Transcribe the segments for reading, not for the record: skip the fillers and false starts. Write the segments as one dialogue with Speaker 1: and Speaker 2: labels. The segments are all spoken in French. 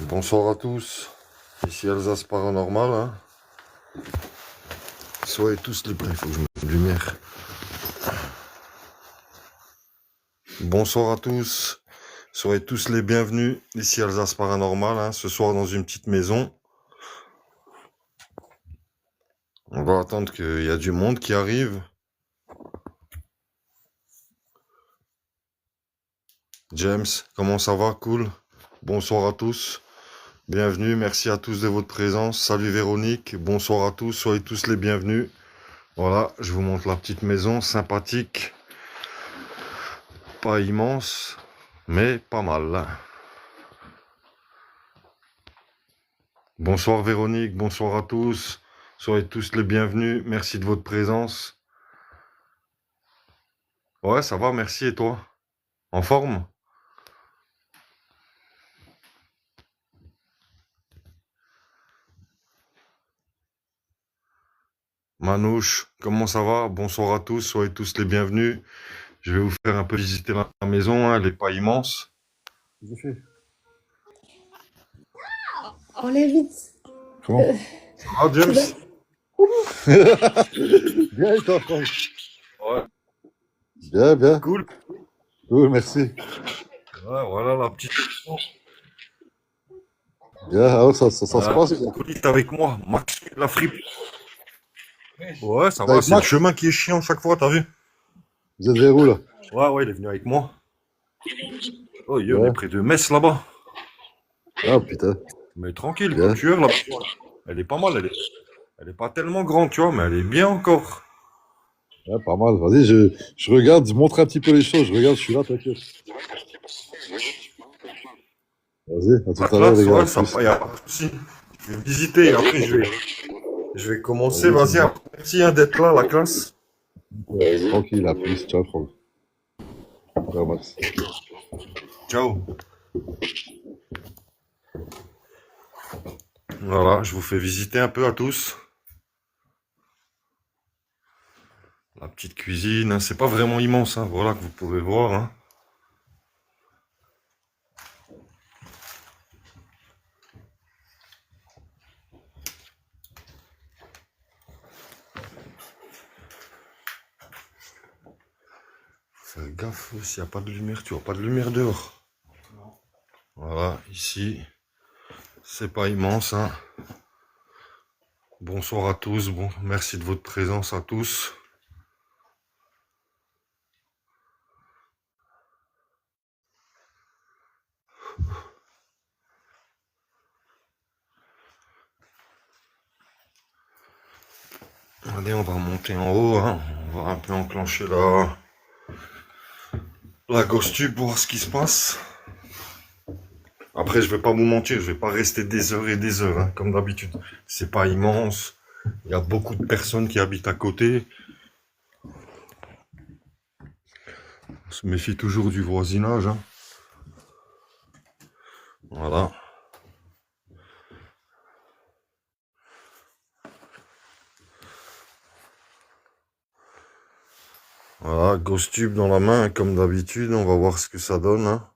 Speaker 1: Bonsoir à tous, ici Alsace Paranormal. Hein. Soyez tous les bienvenus, il faut que je mette une lumière. Bonsoir à tous, soyez tous les bienvenus, ici Alsace Paranormal. Hein. Ce soir dans une petite maison. On va attendre qu'il y a du monde qui arrive. James, comment ça va? Cool. Bonsoir à tous. Bienvenue, merci à tous de votre présence. Salut Véronique, bonsoir à tous, soyez tous les bienvenus. Voilà, je vous montre la petite maison, sympathique. Pas immense, mais pas mal. Bonsoir Véronique, bonsoir à tous. Soyez tous les bienvenus, merci de votre présence. Ouais, ça va, merci, et toi? En forme? Manouche, comment ça va? Bonsoir à tous, soyez tous les bienvenus. Je vais vous faire un peu visiter la maison, hein, elle n'est pas immense.
Speaker 2: Enlève vite.
Speaker 1: Comment? Ah, James?
Speaker 3: Bien et toi, Franck?
Speaker 1: Ouais.
Speaker 3: Bien, bien.
Speaker 1: Cool.
Speaker 3: Cool, merci.
Speaker 1: Ouais, voilà la petite...
Speaker 3: Bien, alors ça se passe bien.
Speaker 1: Cool, t'es avec moi, Max, la fripe. Ouais, ça
Speaker 3: T'es
Speaker 1: va,
Speaker 3: avec
Speaker 1: c'est le
Speaker 3: Max?
Speaker 1: chemin qui est chiant chaque fois, t'as vu?
Speaker 3: Vous êtes vers où, là?
Speaker 1: Ouais, il est venu avec moi. Oh, on
Speaker 3: Ouais.
Speaker 1: est près de Metz, là-bas.
Speaker 3: Ah, putain.
Speaker 1: Mais tranquille,
Speaker 3: Bien.
Speaker 1: comme tueur, là. Elle est pas mal, elle est pas tellement grande, tu vois, mais elle est bien encore.
Speaker 3: Ouais, pas mal. Vas-y, je regarde, je montre un petit peu les choses. Je regarde, je suis là, t'inquiète. Vas-y, à
Speaker 1: La
Speaker 3: tout à l'heure, les
Speaker 1: classe,
Speaker 3: gars.
Speaker 1: ouais,
Speaker 3: À
Speaker 1: ça
Speaker 3: plus.
Speaker 1: va, y a pas de souci. Je vais visiter, et après je vais commencer.
Speaker 3: Vas-y,
Speaker 1: Vas-y, merci hein, d'être là, la classe.
Speaker 3: tranquille, à plus. Ciao, Franck. Ciao, Max.
Speaker 1: Ciao. Voilà, je vous fais visiter un peu à tous. La petite cuisine, hein, c'est pas vraiment immense, hein, voilà que vous pouvez voir. Hein. Faire gaffe s'il n'y a pas de lumière, tu vois pas de lumière dehors. Voilà, ici, c'est pas immense. Hein. Bonsoir à tous, bon, merci de votre présence à tous. Allez, on va monter en haut, hein. On va un peu enclencher la ghost tube pour voir ce qui se passe. Après, je vais pas vous mentir, je vais pas rester des heures et des heures, hein, comme d'habitude. C'est pas immense, il y a beaucoup de personnes qui habitent à côté. On se méfie toujours du voisinage. Hein. Voilà. Voilà, ghost tube dans la main, comme d'habitude, on va voir ce que ça donne. Hein.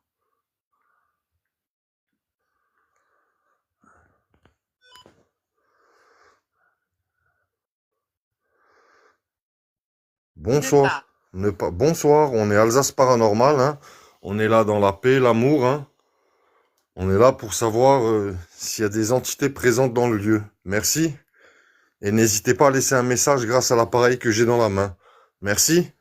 Speaker 1: Bonsoir. Bonsoir, on est Alsace Paranormal. Hein. On est là dans la paix, l'amour. Hein. On est là pour savoir s'il y a des entités présentes dans le lieu. Merci. Et n'hésitez pas à laisser un message grâce à l'appareil que j'ai dans la main. Merci.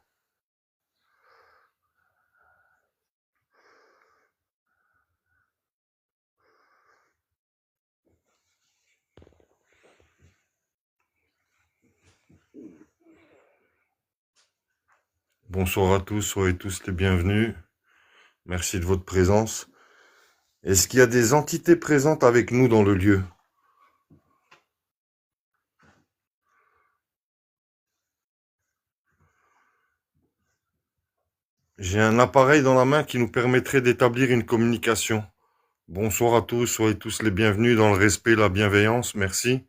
Speaker 1: Bonsoir à tous, soyez tous les bienvenus. Merci de votre présence. Est-ce qu'il y a des entités présentes avec nous dans le lieu? J'ai un appareil dans la main qui nous permettrait d'établir une communication. Bonsoir à tous, soyez tous les bienvenus dans le respect et la bienveillance. Merci.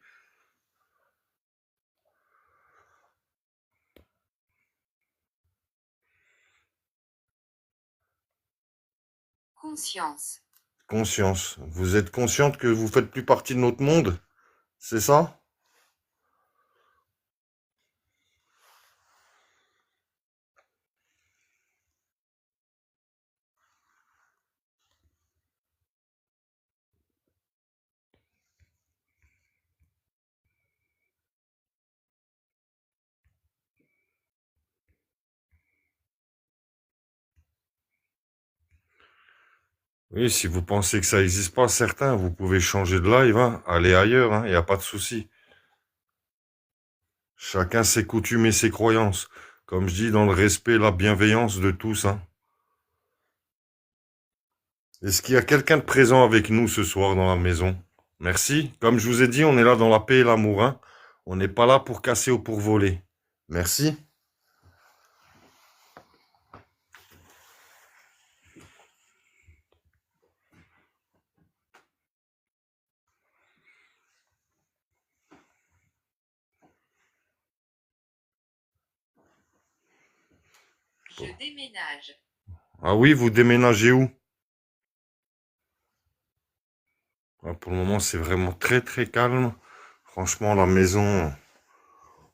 Speaker 2: Conscience.
Speaker 1: Conscience. Vous êtes consciente que vous faites plus partie de notre monde? C'est ça? Oui, si vous pensez que ça n'existe pas, certains, vous pouvez changer de live, hein, aller ailleurs, hein, y a pas de souci. Chacun ses coutumes et ses croyances. Comme je dis, dans le respect et la bienveillance de tous, hein. Est-ce qu'il y a quelqu'un de présent avec nous ce soir dans la maison? Merci. Comme je vous ai dit, on est là dans la paix et l'amour, hein. On n'est pas là pour casser ou pour voler. Merci.
Speaker 2: Je déménage.
Speaker 1: Ah oui, vous déménagez où? Ah, pour le moment, c'est vraiment très très calme. Franchement, la maison,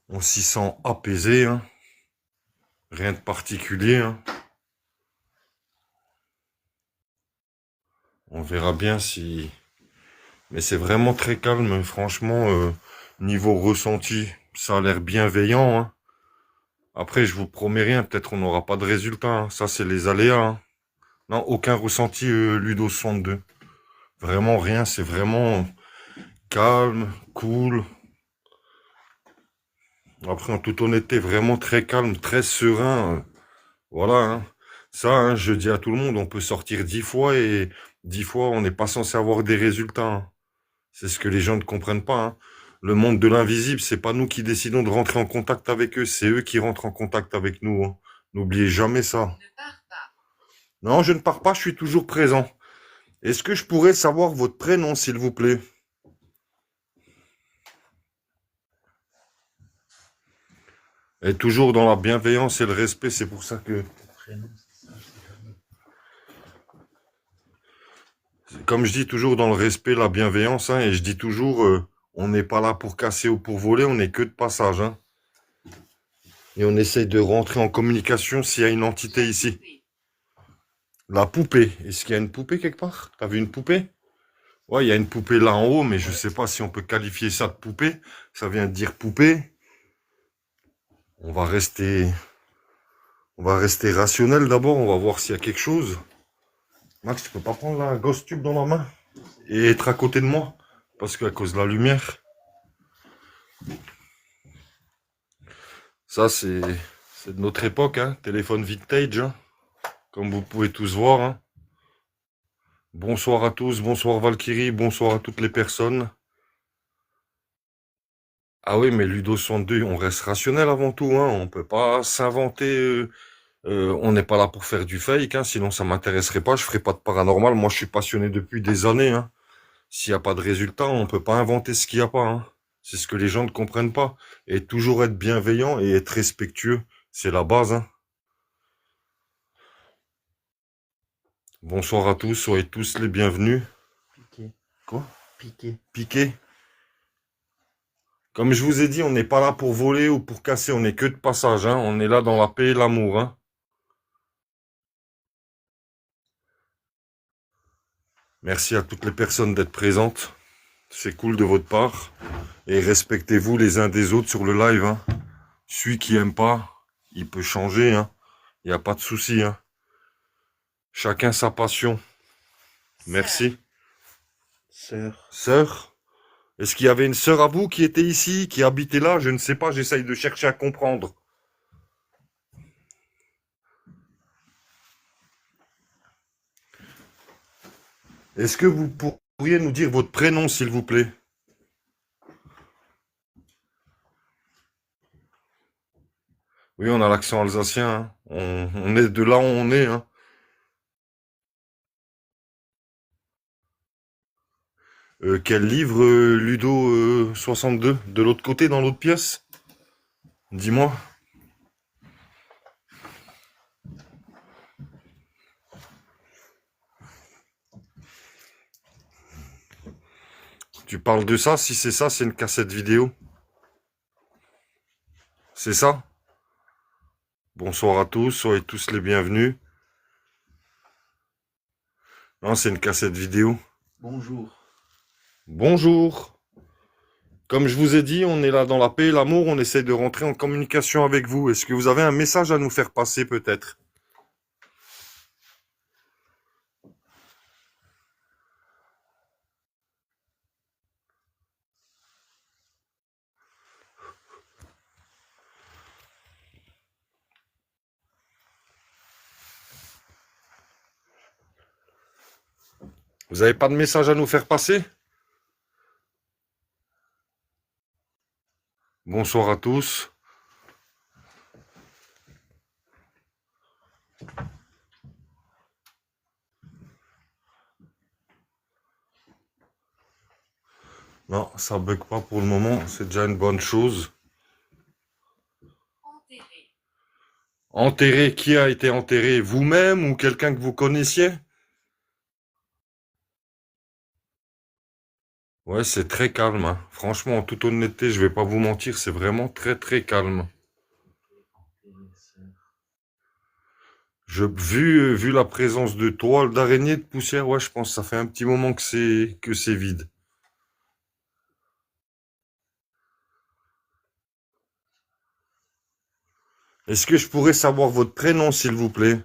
Speaker 1: on s'y sent apaisé, hein. Rien de particulier, hein. On verra bien si... Mais c'est vraiment très calme, franchement, niveau ressenti, ça a l'air bienveillant, hein. Après, je vous promets rien, peut-être on n'aura pas de résultat, hein. Ça, c'est les aléas, hein. Non, aucun ressenti Ludo 62. Vraiment rien, c'est vraiment calme, cool. Après, en toute honnêteté, vraiment très calme, très serein. Voilà, hein. Ça, hein, je dis à tout le monde, on peut sortir 10 fois et 10 fois, on n'est pas censé avoir des résultats, hein. C'est ce que les gens ne comprennent pas, hein. Le monde de l'invisible, c'est pas nous qui décidons de rentrer en contact avec eux, c'est eux qui rentrent en contact avec nous, hein. N'oubliez jamais ça.
Speaker 2: Ne pars pas.
Speaker 1: Non, je ne pars pas, je suis toujours présent. Est-ce que je pourrais savoir votre prénom, s'il vous plaît? Et toujours dans la bienveillance et le respect, c'est pour ça que... Comme je dis, toujours dans le respect, la bienveillance, hein, et je dis toujours, on n'est pas là pour casser ou pour voler, on n'est que de passage, hein. Et on essaye de rentrer en communication s'il y a une entité ici. La poupée. Est-ce qu'il y a une poupée quelque part? T'as vu une poupée? Ouais, il y a une poupée là en haut, mais je sais pas si on peut qualifier ça de poupée. Ça vient de dire poupée. On va rester rationnel d'abord. On va voir s'il y a quelque chose. Max, tu peux pas prendre la Ghost Tube dans la main et être à côté de moi? Parce qu'à cause de la lumière. Ça, c'est de notre époque, hein. Téléphone vintage, hein. Comme vous pouvez tous voir, hein. Bonsoir à tous, bonsoir Valkyrie, bonsoir à toutes les personnes. Ah oui, mais Ludo 62, on reste rationnel avant tout, hein. On peut pas s'inventer. On n'est pas là pour faire du fake, hein. Sinon ça m'intéresserait pas. Je ferai pas de paranormal. Moi, je suis passionné depuis des années, hein. S'il n'y a pas de résultat, on peut pas inventer ce qu'il n'y a pas, hein. C'est ce que les gens ne comprennent pas. Et toujours être bienveillant et être respectueux, c'est la base, hein. Bonsoir à tous, soyez tous les bienvenus.
Speaker 4: Piqué.
Speaker 1: Quoi?
Speaker 4: Piqué.
Speaker 1: Piqué. Comme je vous ai dit, on n'est pas là pour voler ou pour casser, on n'est que de passage, hein. On est là dans la paix et l'amour, hein. Merci à toutes les personnes d'être présentes. C'est cool de votre part. Et respectez-vous les uns des autres sur le live, hein. Celui qui aime pas, il peut changer, hein. Il n'y a pas de souci, hein. Chacun sa passion. Merci.
Speaker 4: Sœur.
Speaker 1: Sœur? Est-ce qu'il y avait une sœur à vous qui était ici, qui habitait là? Je ne sais pas, j'essaye de chercher à comprendre. Est-ce que vous pourriez nous dire votre prénom, s'il vous plaît? Oui, on a l'accent alsacien, hein. On est de là où on est, hein. Quel livre, Ludo 62? De l'autre côté, dans l'autre pièce? Dis-moi. Tu parles de ça? Si c'est ça, c'est une cassette vidéo. C'est ça? Bonsoir à tous, soyez tous les bienvenus. Non, c'est une cassette vidéo.
Speaker 4: Bonjour.
Speaker 1: Bonjour. Comme je vous ai dit, on est là dans la paix et l'amour, on essaie de rentrer en communication avec vous. Est-ce que vous avez un message à nous faire passer peut-être? Vous n'avez pas de message à nous faire passer? Bonsoir à tous. Non, ça bug pas pour le moment, c'est déjà une bonne chose.
Speaker 2: Enterré.
Speaker 1: Enterré, qui a été enterré? Vous-même ou quelqu'un que vous connaissiez? Ouais, c'est très calme, hein. Franchement, en toute honnêteté, je vais pas vous mentir, c'est vraiment très très calme. Vu la présence de toiles d'araignées, de poussière, ouais, je pense que ça fait un petit moment que c'est vide. Est-ce que je pourrais savoir votre prénom, s'il vous plaît?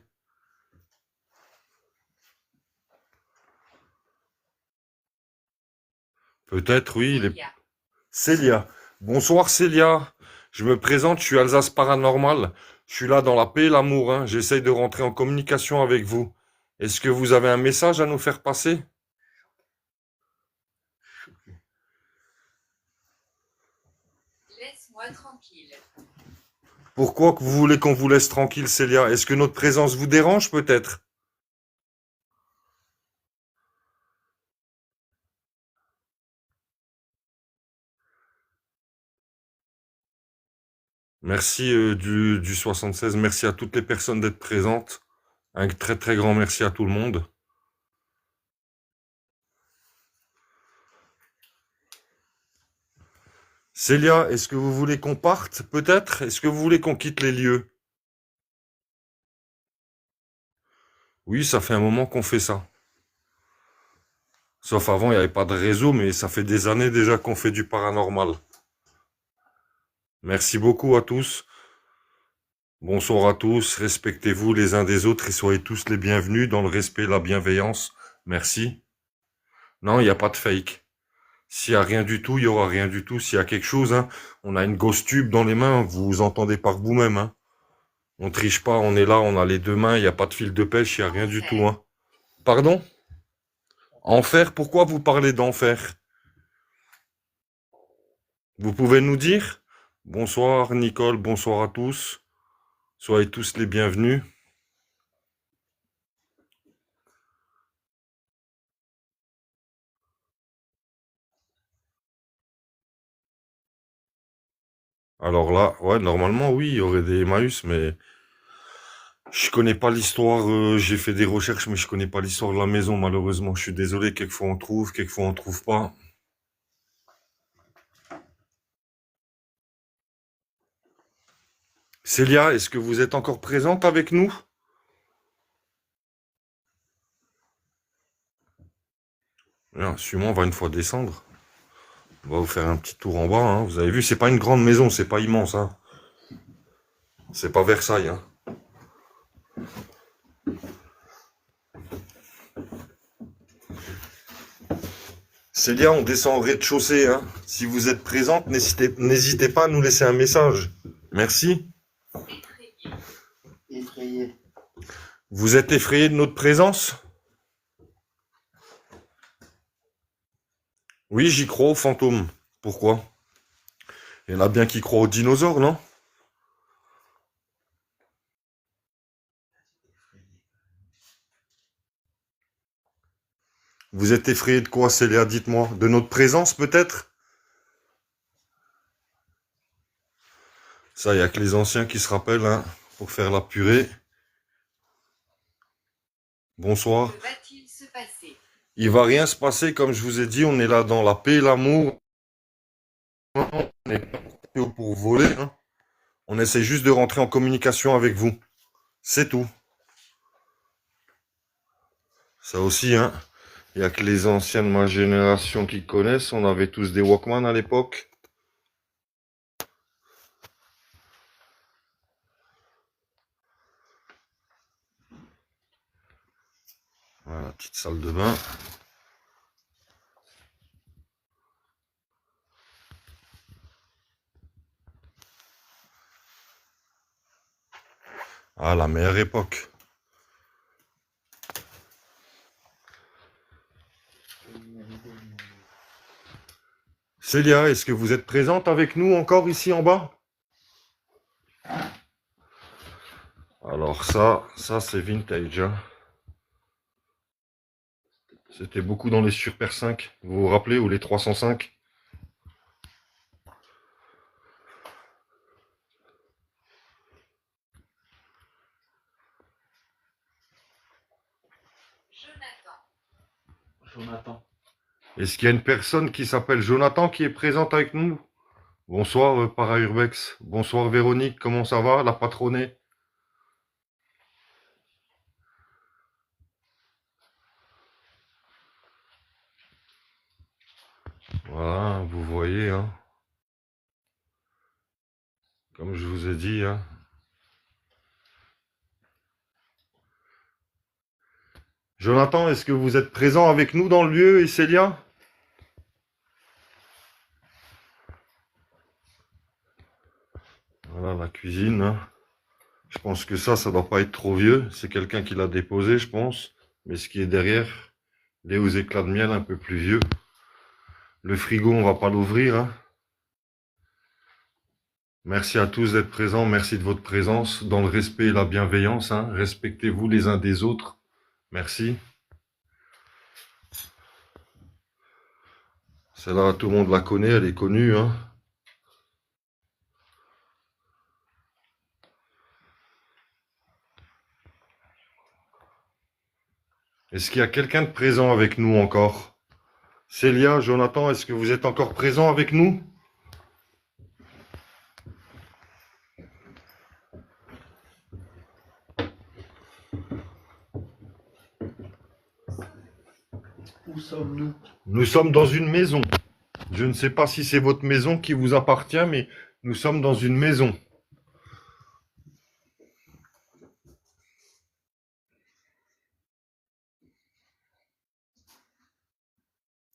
Speaker 1: Peut-être, oui,
Speaker 2: Célia.
Speaker 1: Célia. Bonsoir Célia. Je me présente, je suis Alsace Paranormal. Je suis là dans la paix et l'amour, hein. J'essaye de rentrer en communication avec vous. Est-ce que vous avez un message à nous faire passer?
Speaker 2: Laisse-moi tranquille.
Speaker 1: Pourquoi que vous voulez qu'on vous laisse tranquille, Célia? Est-ce que notre présence vous dérange, peut-être? Merci du 76. Merci à toutes les personnes d'être présentes. Un très très grand merci à tout le monde. Célia, est-ce que vous voulez qu'on parte, peut-être? Est-ce que vous voulez qu'on quitte les lieux? Oui, ça fait un moment qu'on fait ça. Sauf avant, il n'y avait pas de réseau, mais ça fait des années déjà qu'on fait du paranormal. Merci beaucoup à tous. Bonsoir à tous. Respectez-vous les uns des autres et soyez tous les bienvenus dans le respect et la bienveillance. Merci. Non, il n'y a pas de fake. S'il n'y a rien du tout, il n'y aura rien du tout. S'il y a quelque chose, hein, on a une ghost tube dans les mains, vous entendez par vous-même. Hein. On triche pas, on est là, on a les deux mains, il n'y a pas de fil de pêche, il n'y a rien du tout. Hein. Pardon? Enfer, pourquoi vous parlez d'enfer? Vous pouvez nous dire? Bonsoir Nicole, bonsoir à tous. Soyez tous les bienvenus. Alors là, ouais, normalement, oui, il y aurait des Emmaüs, mais je connais pas l'histoire. J'ai fait des recherches, mais je connais pas l'histoire de la maison, malheureusement. Je suis désolé, quelquefois on trouve, quelquefois on trouve pas. Célia, est-ce que vous êtes encore présente avec nous? Bien, suis-moi, on va une fois descendre. On va vous faire un petit tour en bas. Hein. Vous avez vu, c'est pas une grande maison, c'est pas immense. Hein. C'est pas Versailles. Hein. Célia, on descend au rez-de-chaussée. Hein. Si vous êtes présente, n'hésitez pas à nous laisser un message. Merci.
Speaker 2: Effrayé.
Speaker 4: Effrayé.
Speaker 1: Vous êtes effrayé de notre présence? Oui, j'y crois aux fantômes. Pourquoi? Il y en a bien qui croient aux dinosaures, non? Vous êtes effrayé de quoi, Célia? Dites-moi. De notre présence, peut-être? Ça, il n'y a que les anciens qui se rappellent, hein, pour faire la purée. Bonsoir.
Speaker 2: Que va-t-il se passer?
Speaker 1: Il va rien se passer, comme je vous ai dit, on est là dans la paix et l'amour. On n'est pas pour voler, hein. On essaie juste de rentrer en communication avec vous. C'est tout. Ça aussi, hein. Il n'y a que les anciens de ma génération qui connaissent. On avait tous des Walkman à l'époque. Voilà, petite salle de bain. Ah, la meilleure époque. Célia, est-ce que vous êtes présente avec nous encore ici en bas? Alors ça c'est vintage, hein. C'était beaucoup dans les Super 5, vous vous rappelez, ou les 305?
Speaker 4: Jonathan.
Speaker 1: Est-ce qu'il y a une personne qui s'appelle Jonathan qui est présente avec nous? Bonsoir Para-Urbex. Bonsoir Véronique, comment ça va, la patronnée? Voilà, vous voyez, hein. Comme je vous ai dit, hein. Jonathan, est-ce que vous êtes présent avec nous dans le lieu, et Célia? Voilà la cuisine, hein. Je pense que ça doit pas être trop vieux. C'est quelqu'un qui l'a déposé, je pense. Mais ce qui est derrière, il est aux éclats de miel, un peu plus vieux. Le frigo, on va pas l'ouvrir, hein. Merci à tous d'être présents. Merci de votre présence dans le respect et la bienveillance, hein. Respectez-vous les uns des autres. Merci. Celle-là, tout le monde la connaît, elle est connue, hein. Est-ce qu'il y a quelqu'un de présent avec nous encore? Célia, Jonathan, est-ce que vous êtes encore présents avec nous?
Speaker 4: Où sommes-nous?
Speaker 1: Nous sommes dans une maison. Je ne sais pas si c'est votre maison qui vous appartient, mais nous sommes dans une maison.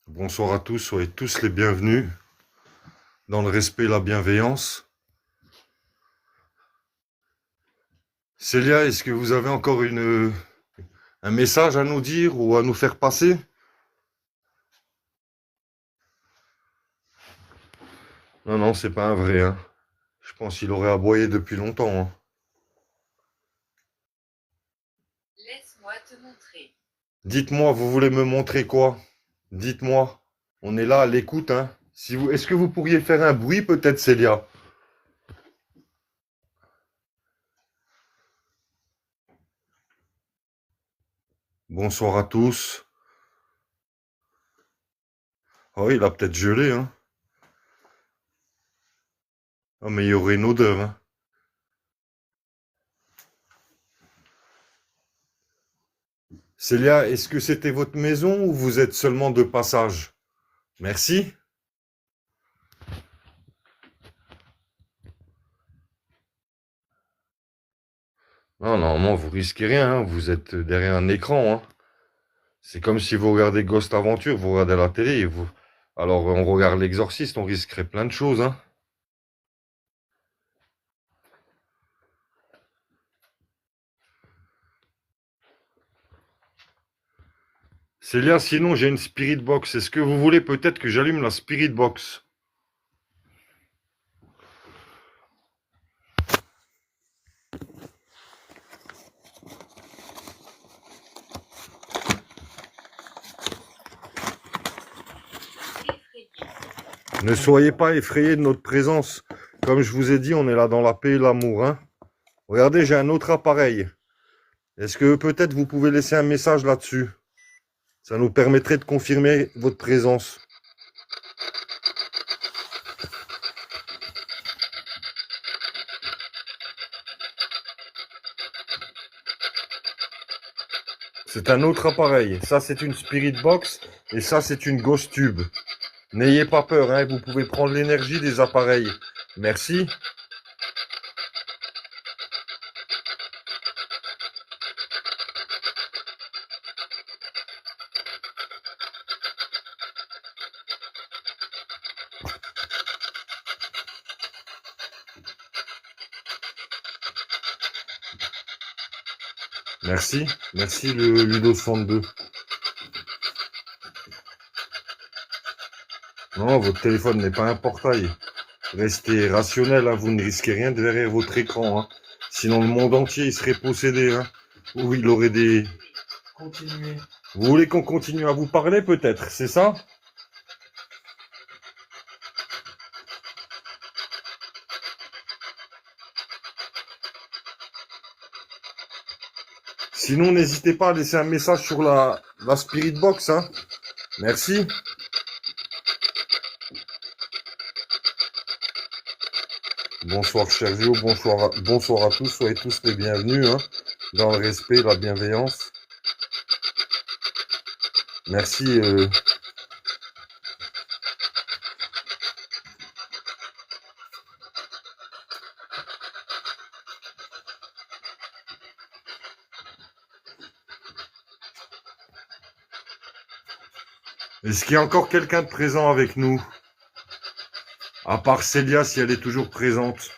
Speaker 1: Bonsoir à tous, soyez tous les bienvenus dans le respect et la bienveillance. Célia, est-ce que vous avez encore un message à nous dire ou à nous faire passer? Non, non, c'est pas un vrai, hein. Je pense qu'il aurait aboyé depuis longtemps, hein.
Speaker 2: Laisse-moi te montrer.
Speaker 1: Dites-moi, vous voulez me montrer quoi? Dites-moi. On est là à l'écoute, hein. Est-ce que vous pourriez faire un bruit peut-être, Célia? Bonsoir à tous. Oh, il a peut-être gelé, hein. Ah, mais il y aurait une odeur, hein. Célia, est-ce que c'était votre maison ou vous êtes seulement de passage? Merci. Non, normalement, vous risquez rien, hein. Vous êtes derrière un écran, hein. C'est comme si vous regardez Ghost Adventure, vous regardez la télé et vous... Alors, on regarde l'Exorciste, on risquerait plein de choses, hein. Célia, sinon, j'ai une Spirit Box. Est-ce que vous voulez peut-être que j'allume la Spirit Box?
Speaker 2: Effrayé.
Speaker 1: Ne soyez pas effrayés de notre présence. Comme je vous ai dit, on est là dans la paix et l'amour, hein. Regardez, j'ai un autre appareil. Est-ce que peut-être vous pouvez laisser un message là-dessus? Ça nous permettrait de confirmer votre présence. C'est un autre appareil. Ça, c'est une Spirit Box et ça, c'est une Ghost Tube. N'ayez pas peur, hein, vous pouvez prendre l'énergie des appareils. Merci. Merci. Merci le Ludo 62. Non, votre téléphone n'est pas un portail. Restez rationnel, hein, vous ne risquez rien derrière votre écran. Hein. Sinon, le monde entier, il serait possédé. Hein. Ou il aurait des...
Speaker 4: Continuez.
Speaker 1: Vous voulez qu'on continue à vous parler, peut-être, c'est ça? Sinon, n'hésitez pas à laisser un message sur la Spirit Box. Hein. Merci. Bonsoir Sergio, bonsoir à tous, soyez tous les bienvenus, hein, dans le respect, la bienveillance. Merci. Est-ce qu'il y a encore quelqu'un de présent avec nous? À part Célia, si elle est toujours présente.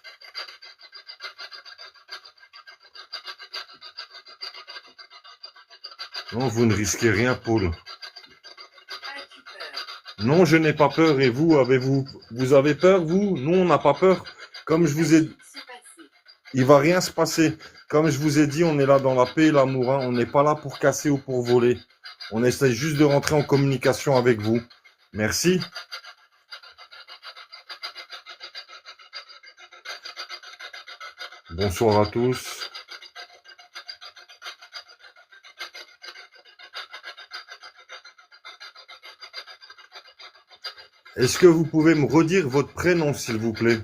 Speaker 1: Non, vous ne risquez rien, Paul.
Speaker 2: As-tu peur?
Speaker 1: Non, je n'ai pas peur. Et vous, vous avez peur, vous? Non, on n'a pas peur. Comme je vous ai dit,
Speaker 2: Se passer.
Speaker 1: il va rien se passer. Comme je vous ai dit, on est là dans la paix et l'amour. Hein. On n'est pas là pour casser ou pour voler. On essaie juste de rentrer en communication avec vous. Merci. Bonsoir à tous. Est-ce que vous pouvez me redire votre prénom, s'il vous plaît?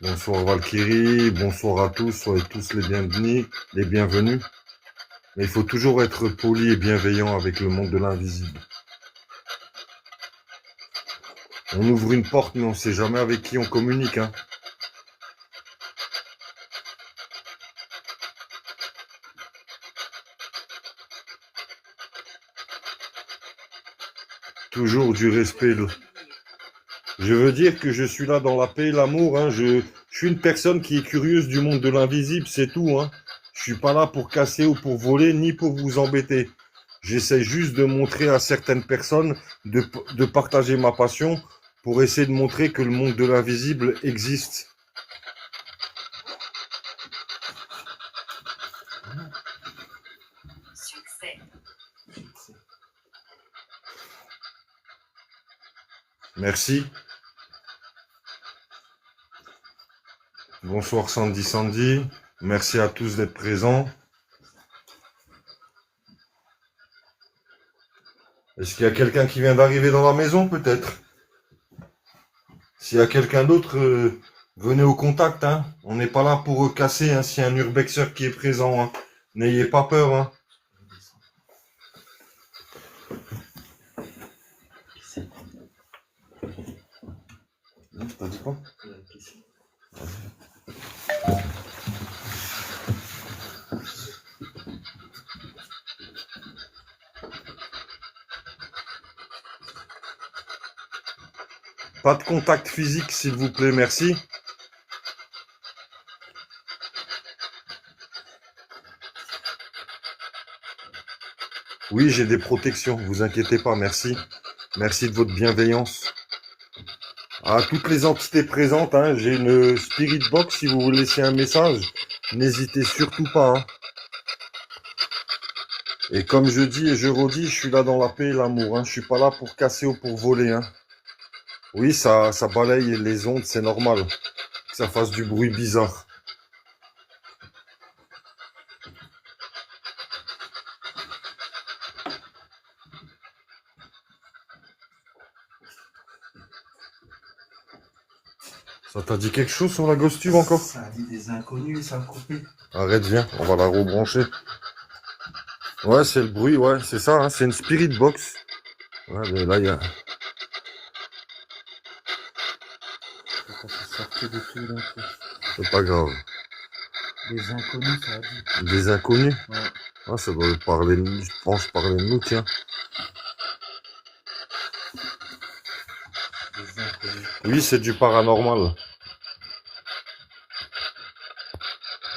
Speaker 1: Bonsoir Valkyrie, bonsoir à tous, soyez tous les bienvenus. Mais il faut toujours être poli et bienveillant avec le monde de l'invisible. On ouvre une porte, mais on ne sait jamais avec qui on communique. Hein. Toujours du respect. Je veux dire que je suis là dans la paix et l'amour. Hein. Je suis une personne qui est curieuse du monde de l'invisible, c'est tout. Hein. Je suis pas là pour casser ou pour voler, ni pour vous embêter. J'essaie juste de montrer à certaines personnes, de partager ma passion pour essayer de montrer que le monde de l'invisible existe.
Speaker 2: Succès.
Speaker 1: Merci. Bonsoir Sandy. Merci à tous d'être présents. Est-ce qu'il y a quelqu'un qui vient d'arriver dans la maison, peut-être? S'il y a quelqu'un d'autre, venez au contact. Hein. On n'est pas là pour casser. Hein. S'il y a un urbexeur qui est présent, hein. N'ayez pas peur. Hein. T'as dit quoi? Pas de contact physique, s'il vous plaît, merci. Oui, j'ai des protections, vous inquiétez pas, merci. Merci de votre bienveillance. À toutes les entités présentes, hein, j'ai une Spirit Box, si vous voulez laisser un message, n'hésitez surtout pas. Hein. Et comme je dis et je redis, je suis là dans la paix et l'amour. Hein. Je suis pas là pour casser ou pour voler. Hein. Oui, ça balaye les ondes, c'est normal. Que ça fasse du bruit bizarre. Ça t'a dit quelque chose sur la Ghost Tube encore?
Speaker 4: Ça a dit des inconnus, ça a coupé.
Speaker 1: Arrête, viens, on va la rebrancher. Ouais, c'est le bruit, ouais, c'est ça, hein, c'est une Spirit Box. Ouais, mais là, il y a...
Speaker 4: Ça sortait de tout d'un coup.
Speaker 1: C'est pas grave.
Speaker 4: Des inconnus, ça a dit.
Speaker 1: Des inconnus?
Speaker 4: Ouais.
Speaker 1: Ah, ça doit parler de nous, je pense parler de nous, tiens.
Speaker 4: Des inconnus.
Speaker 1: Oui, c'est du paranormal.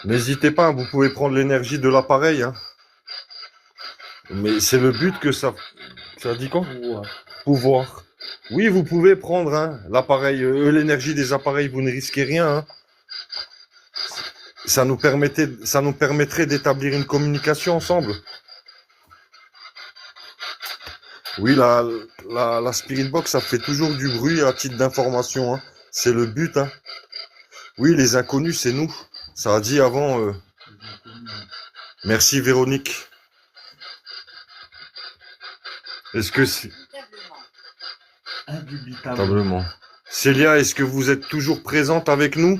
Speaker 1: N'hésitez pas, hein, vous pouvez prendre l'énergie de l'appareil, hein. Mais c'est le but que ça... Ça dit quoi?
Speaker 4: Ouais.
Speaker 1: Pouvoir. Oui, vous pouvez prendre hein, l'appareil, l'énergie des appareils, vous ne risquez rien. Hein. Ça nous permettrait d'établir une communication ensemble. Oui, la Spirit Box, ça fait toujours du bruit à titre d'information. Hein. C'est le but. Hein. Oui, les inconnus, c'est nous. Ça a dit avant.
Speaker 4: Des inconnus, ouais.
Speaker 1: Merci Véronique. Est-ce que c'est...
Speaker 2: Indubitablement.
Speaker 4: Indubitablement.
Speaker 1: Célia, est-ce que vous êtes toujours présente avec nous?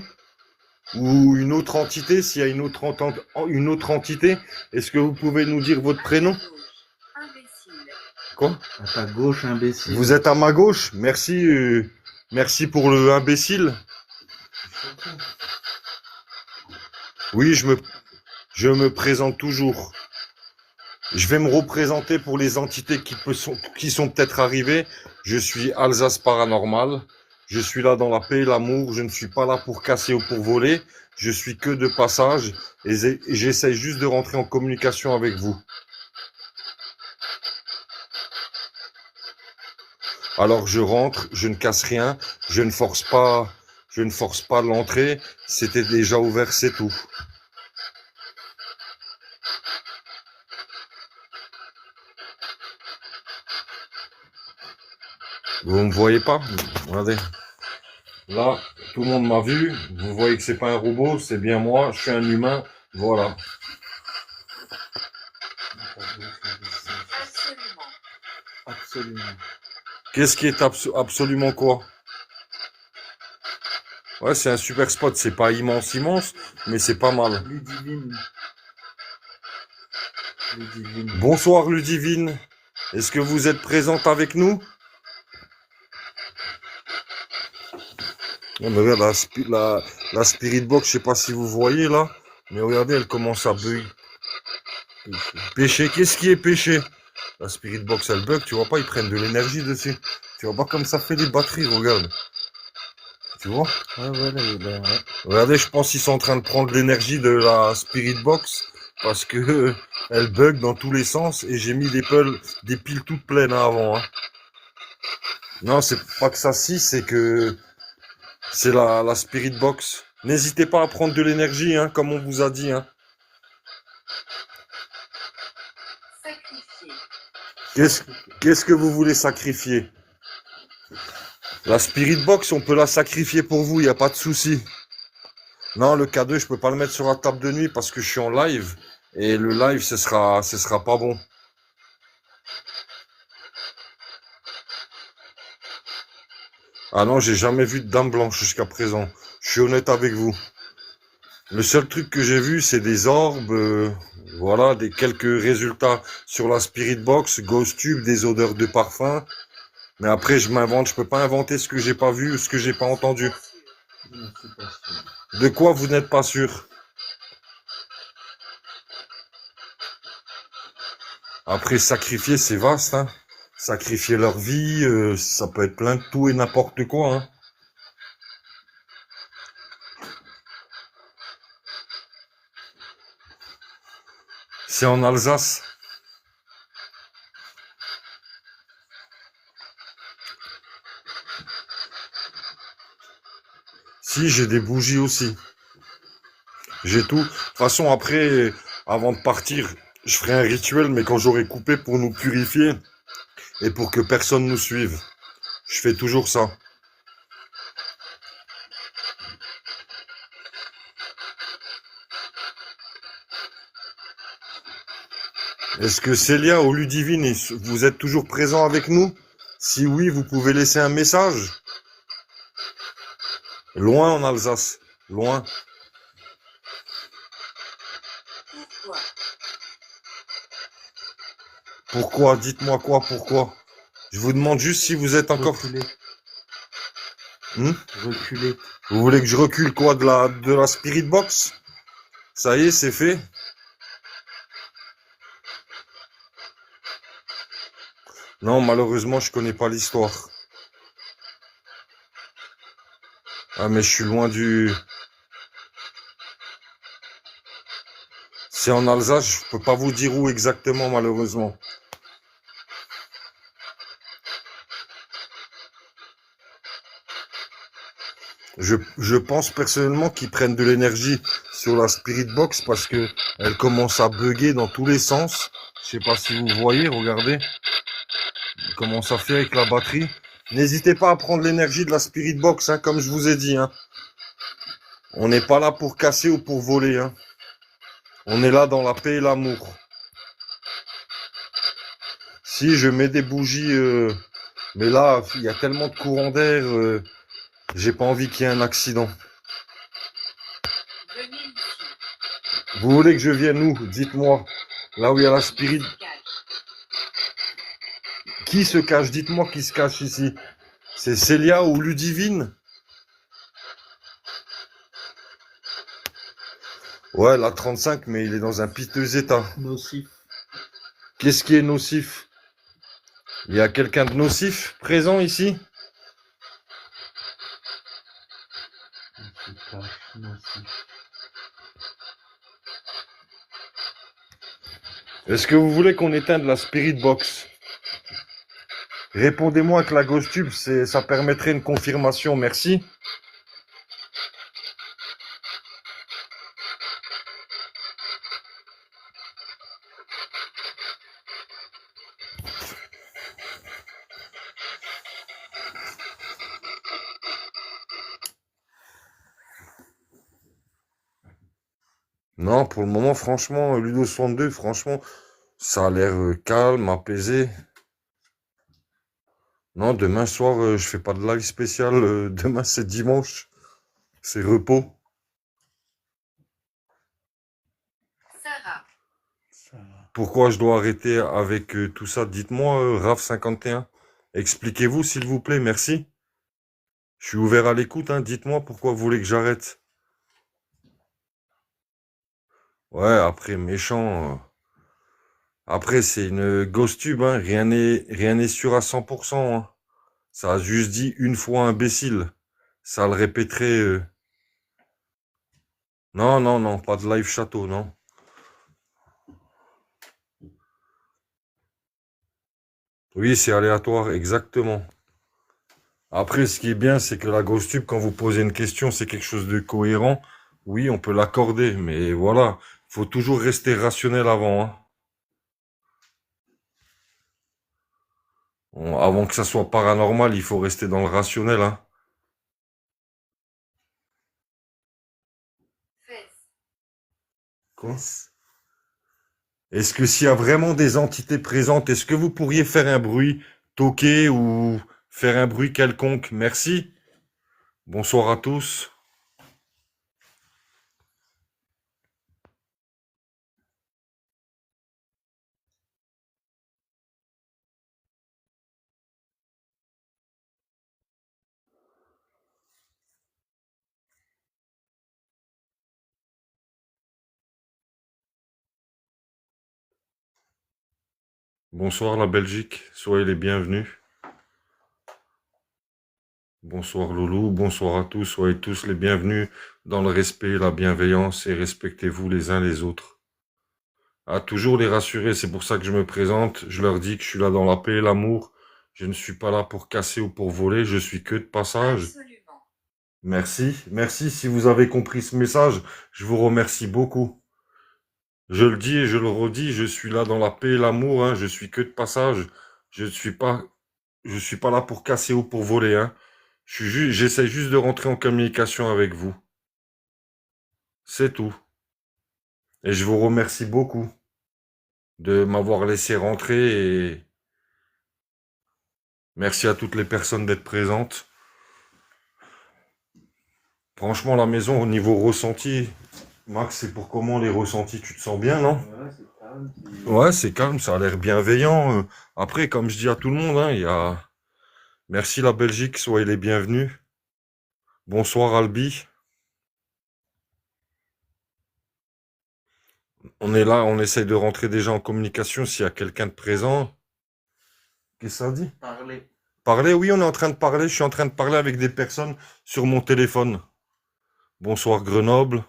Speaker 1: Ou une autre entité? S'il y a une autre entité, est-ce que vous pouvez nous dire votre prénom?
Speaker 2: Imbécile.
Speaker 1: Quoi?
Speaker 4: À ta gauche, imbécile.
Speaker 1: Vous êtes à ma gauche? Merci, merci pour le imbécile. Oui, je me présente toujours. Je vais me représenter pour les entités qui sont peut-être arrivées. Je suis Alsace Paranormal. Je suis là dans la paix et l'amour. Je ne suis pas là pour casser ou pour voler. Je suis que de passage et j'essaie juste de rentrer en communication avec vous. Alors je rentre, je ne casse rien, je ne force pas l'entrée. C'était déjà ouvert, c'est tout. Vous me voyez pas? Regardez. Là, tout le monde m'a vu. Vous voyez que c'est pas un robot, c'est bien moi. Je suis un humain. Voilà.
Speaker 2: Absolument.
Speaker 4: Absolument.
Speaker 1: Qu'est-ce qui est absolument quoi? Ouais, c'est un super spot. C'est pas immense, mais c'est pas mal.
Speaker 4: Ludivine. Ludivine.
Speaker 1: Bonsoir Ludivine. Est-ce que vous êtes présente avec nous? Non, mais regarde, la Spirit Box, je sais pas si vous voyez là, mais regardez, elle commence à bug. Péché, qu'est-ce qui est péché? La Spirit Box, elle bug, tu vois pas, ils prennent de l'énergie dessus. Tu vois pas comme ça fait les batteries, regarde. Tu vois?
Speaker 4: Ouais, ouais.
Speaker 1: Regardez, je pense qu'ils sont en train de prendre l'énergie de la Spirit Box parce que elle bug dans tous les sens et j'ai mis des piles toutes pleines hein, avant. Hein. Non, c'est pas que ça si, c'est que c'est la Spirit Box. N'hésitez pas à prendre de l'énergie, hein, comme on vous a dit. Hein.
Speaker 2: Sacrifié.
Speaker 1: Qu'est-ce que vous voulez sacrifier? La Spirit Box, on peut la sacrifier pour vous, il n'y a pas de souci. Non, le K2, je peux pas le mettre sur la table de nuit parce que je suis en live. Et le live, ce sera pas bon. Ah non, j'ai jamais vu de dame blanche jusqu'à présent. Je suis honnête avec vous. Le seul truc que j'ai vu, c'est des orbes, voilà, quelques résultats sur la Spirit Box, Ghost Tube, des odeurs de parfum. Mais après, je peux pas inventer ce que j'ai pas vu ou ce que j'ai pas entendu.
Speaker 4: Je ne suis pas sûr.
Speaker 1: De quoi vous n'êtes pas sûr? Après, sacrifier, c'est vaste, hein. Sacrifier leur vie, ça peut être plein de tout et n'importe quoi, hein. C'est en Alsace. Si, j'ai des bougies aussi. J'ai tout. De toute façon, après, avant de partir, je ferai un rituel, mais quand j'aurai coupé pour nous purifier et pour que personne nous suive. Je fais toujours ça. Est-ce que Célia ou Ludivine, vous êtes toujours présents avec nous? Si oui, vous pouvez laisser un message. Loin en Alsace. Loin.
Speaker 2: Pourquoi?
Speaker 1: Pourquoi? Dites-moi quoi, pourquoi? Je vous demande juste si vous êtes encore...
Speaker 4: Reculer.
Speaker 1: Hmm?
Speaker 4: Reculer.
Speaker 1: Vous voulez que je recule quoi, de la Spirit Box? Ça y est, c'est fait. Non, malheureusement, je connais pas l'histoire. Ah, mais je suis loin du... C'est en Alsace, je peux pas vous dire où exactement, malheureusement. Je pense personnellement qu'ils prennent de l'énergie sur la Spirit Box parce que elle commence à bugger dans tous les sens. Je sais pas si vous voyez, regardez. Comment ça fait avec la batterie. N'hésitez pas à prendre l'énergie de la Spirit Box, hein, comme je vous ai dit. Hein. On n'est pas là pour casser ou pour voler. Hein. On est là dans la paix et l'amour. Si, je mets des bougies, mais là, il y a tellement de courant d'air, j'ai pas envie qu'il y ait un accident.
Speaker 2: Venez ici.
Speaker 1: Vous voulez que je vienne où? Dites-moi. Là où il y a la Spirit... Qui se cache? Dites-moi qui se cache ici. C'est Célia ou Ludivine? Ouais, la 35, mais il est dans un piteux état.
Speaker 4: Nocif.
Speaker 1: Qu'est-ce qui est nocif? Il y a quelqu'un de nocif présent ici?
Speaker 4: Il se cache. Nocif.
Speaker 1: Est-ce que vous voulez qu'on éteigne la Spirit Box? Répondez-moi avec la Ghost Tube, ça permettrait une confirmation, merci. Non, pour le moment, franchement, Ludo 62, franchement, ça a l'air calme, apaisé. Non, demain soir, je fais pas de live spécial. Demain, c'est dimanche. C'est repos.
Speaker 2: Sarah.
Speaker 4: Ça va.
Speaker 1: Pourquoi je dois arrêter avec tout ça? Dites-moi, Raf51. Expliquez-vous, s'il vous plaît, merci. Je suis ouvert à l'écoute, hein. Dites-moi pourquoi vous voulez que j'arrête. Ouais, après, méchant. Après, c'est une ghost tube, hein. Rien n'est sûr à 100%. Hein. Ça a juste dit une fois imbécile. Ça le répéterait. Non, non, non, pas de live château, non. Oui, c'est aléatoire, exactement. Après, ce qui est bien, c'est que la ghost tube, quand vous posez une question, c'est quelque chose de cohérent. Oui, on peut l'accorder, mais voilà, faut toujours rester rationnel avant. Hein. Avant que ça soit paranormal, il faut rester dans le rationnel. Hein.
Speaker 2: Fesse.
Speaker 1: Quoi? Est-ce que s'il y a vraiment des entités présentes, est-ce que vous pourriez faire un bruit, toquer ou faire un bruit quelconque? Merci. Bonsoir à tous. Bonsoir la Belgique, soyez les bienvenus. Bonsoir Loulou, bonsoir à tous, soyez tous les bienvenus dans le respect, la bienveillance et respectez-vous les uns les autres. À toujours les rassurer, c'est pour ça que je me présente, je leur dis que je suis là dans la paix et l'amour, je ne suis pas là pour casser ou pour voler, je suis que de passage.
Speaker 2: Absolument.
Speaker 1: Merci, merci si vous avez compris ce message, je vous remercie beaucoup. Je le dis et je le redis, je suis là dans la paix et l'amour, hein, je suis que de passage, je suis pas là pour casser ou pour voler, hein. J'essaie juste de rentrer en communication avec vous. C'est tout. Et je vous remercie beaucoup. de m'avoir laissé rentrer et merci à toutes les personnes d'être présentes. Franchement, la maison, au niveau ressenti, Max, c'est pour comment les ressentis? Tu te sens bien, non?
Speaker 4: Ouais, c'est calme.
Speaker 1: Ouais, c'est calme, ça a l'air bienveillant. Après, comme je dis à tout le monde, hein, merci la Belgique, soyez les bienvenus. Bonsoir Albi. On est là, on essaye de rentrer déjà en communication s'il y a quelqu'un de présent. Qu'est-ce que ça dit?
Speaker 4: Parler.
Speaker 1: Parler, oui, on est en train de parler. Je suis en train de parler avec des personnes sur mon téléphone. Bonsoir Grenoble.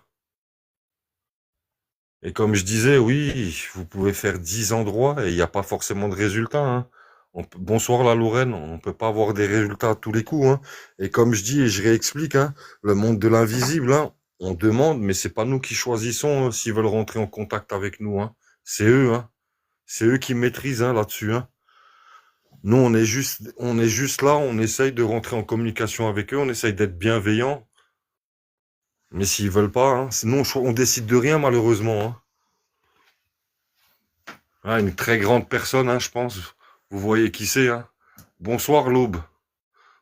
Speaker 1: Et comme je disais, oui, vous pouvez faire 10 endroits et il n'y a pas forcément de résultats, hein. Bonsoir la Lorraine, on ne peut pas avoir des résultats à tous les coups, hein. Et comme je dis et je réexplique, hein, le monde de l'invisible, hein, on demande, mais c'est pas nous qui choisissons s'ils veulent rentrer en contact avec nous, hein. C'est eux, hein. C'est eux qui maîtrisent, hein, là-dessus, hein. Nous, on est juste là, on essaye de rentrer en communication avec eux, on essaye d'être bienveillant. Mais s'ils veulent pas, hein, sinon on décide de rien malheureusement, hein. Ah, une très grande personne, hein, je pense. Vous voyez qui c'est, hein. Bonsoir l'Aube.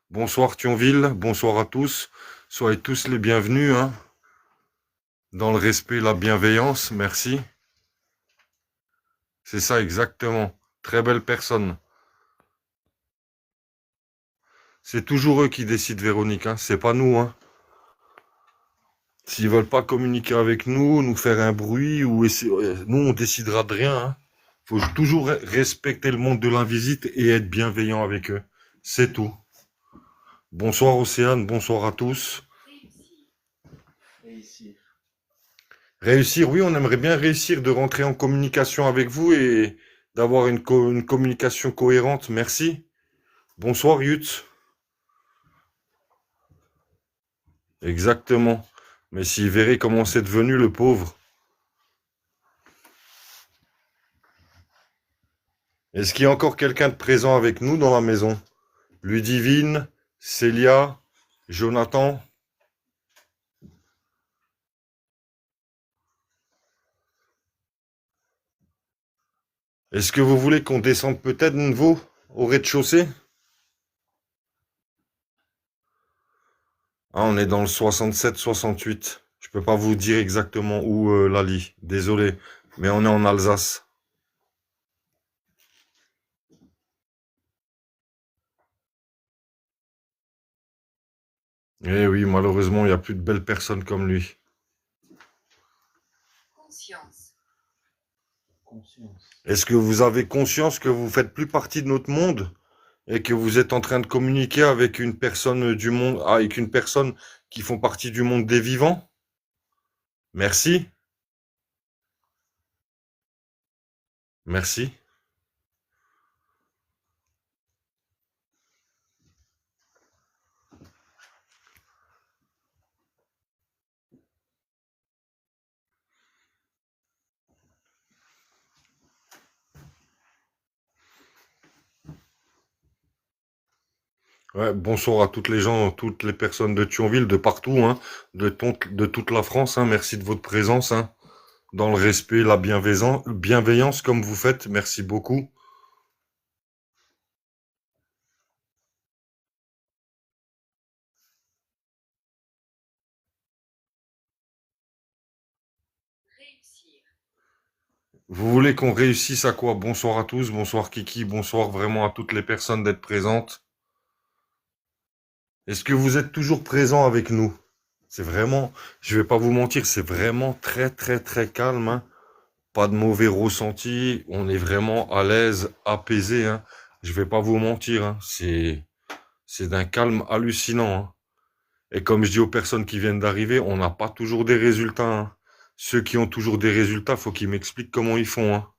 Speaker 1: Bonsoir Thionville. Bonsoir à tous. Soyez tous les bienvenus, hein. Dans le respect, la bienveillance. Merci. C'est ça exactement. Très belle personne. C'est toujours eux qui décident, Véronique, hein. C'est pas nous, hein. S'ils veulent pas communiquer avec nous, nous faire un bruit ou nous on décidera de rien, hein. Faut toujours respecter le monde de l'invisible et être bienveillant avec eux. C'est tout. Bonsoir Océane, bonsoir à tous.
Speaker 4: Réussir.
Speaker 1: Réussir, oui, on aimerait bien réussir de rentrer en communication avec vous et d'avoir une communication cohérente. Merci. Bonsoir Yut. Exactement. Mais s'il verrait comment c'est devenu le pauvre. Est-ce qu'il y a encore quelqu'un de présent avec nous dans la maison? Ludivine, Célia, Jonathan. Est-ce que vous voulez qu'on descende peut-être de nouveau au rez-de-chaussée? Ah, on est dans le 67-68. Je peux pas vous dire exactement où, Lali. Désolé, mais on est en Alsace. Eh oui, malheureusement, il n'y a plus de belles personnes comme lui.
Speaker 2: Conscience.
Speaker 4: Conscience.
Speaker 1: Est-ce que vous avez conscience que vous faites plus partie de notre monde et que vous êtes en train de communiquer avec une personne du monde, avec une personne qui font partie du monde des vivants? Merci. Merci. Ouais, bonsoir à toutes les gens, toutes les personnes de Thionville, de partout, hein, de toute la France, hein. Merci de votre présence, hein, dans le respect, la bienveillance comme vous faites. Merci beaucoup.
Speaker 2: Réussir.
Speaker 1: Vous voulez qu'on réussisse à quoi? Bonsoir à tous, bonsoir Kiki, bonsoir vraiment à toutes les personnes d'être présentes. Est-ce que vous êtes toujours présents avec nous? C'est vraiment, je vais pas vous mentir, c'est vraiment très très très calme, hein. Pas de mauvais ressenti, on est vraiment à l'aise, apaisé, hein. Je vais pas vous mentir, hein. C'est d'un calme hallucinant, hein. Et comme je dis aux personnes qui viennent d'arriver, on n'a pas toujours des résultats, hein. Ceux qui ont toujours des résultats, faut qu'ils m'expliquent comment ils font, hein.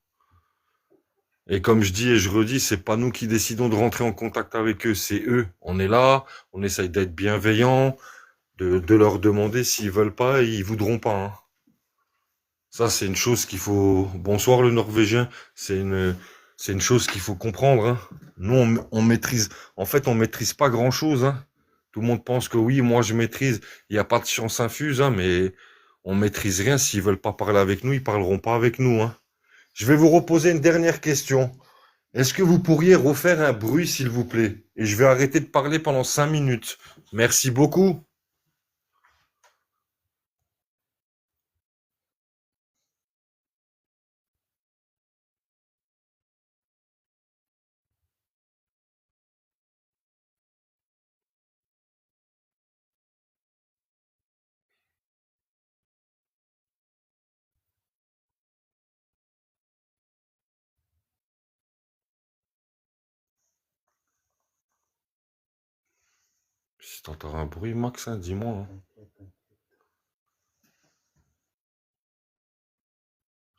Speaker 1: Et comme je dis et je redis, c'est pas nous qui décidons de rentrer en contact avec eux, c'est eux. On est là, on essaye d'être bienveillant, de leur demander s'ils veulent pas et ils voudront pas, hein. Ça, c'est une chose qu'il faut. Bonsoir le Norvégien. C'est une chose qu'il faut comprendre, hein. Nous, on maîtrise. En fait, on maîtrise pas grand-chose, hein. Tout le monde pense que oui, moi je maîtrise. Il n'y a pas de science infuse, hein, mais on maîtrise rien. S'ils veulent pas parler avec nous, ils parleront pas avec nous, hein. Je vais vous reposer une dernière question. Est-ce que vous pourriez refaire un bruit, s'il vous plaît? Et je vais arrêter de parler pendant 5 minutes. Merci beaucoup. Si t'entends un bruit, Max, hein, dis-moi, hein.